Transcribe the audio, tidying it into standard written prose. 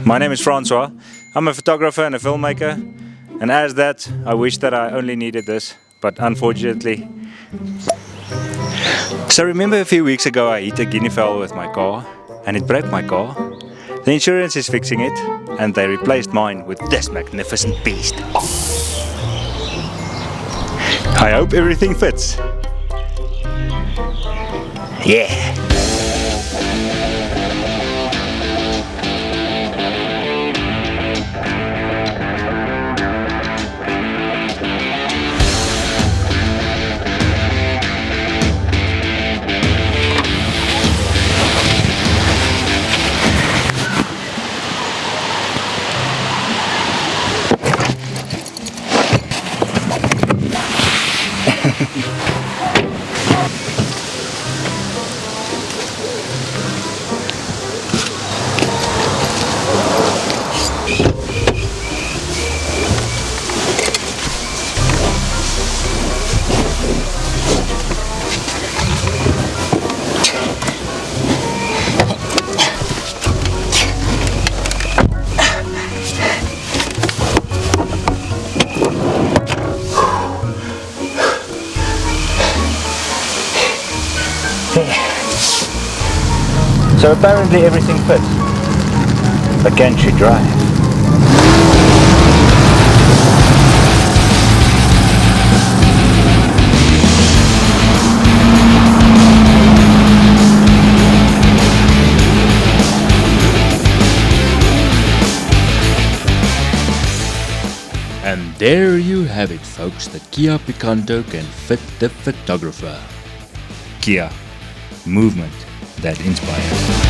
My name is Francois. I'm a photographer and a filmmaker, and as that, I wish that I only needed this, but unfortunately. So remember a few weeks ago I hit a guinea fowl with my car, and it broke my car. The insurance is fixing it, and they replaced mine with this magnificent beast. I hope everything fits. Yeah. So apparently everything fits, but can she drive? And there you have it, folks. The Kia Picanto can fit the photographer. Kia, movement that inspires.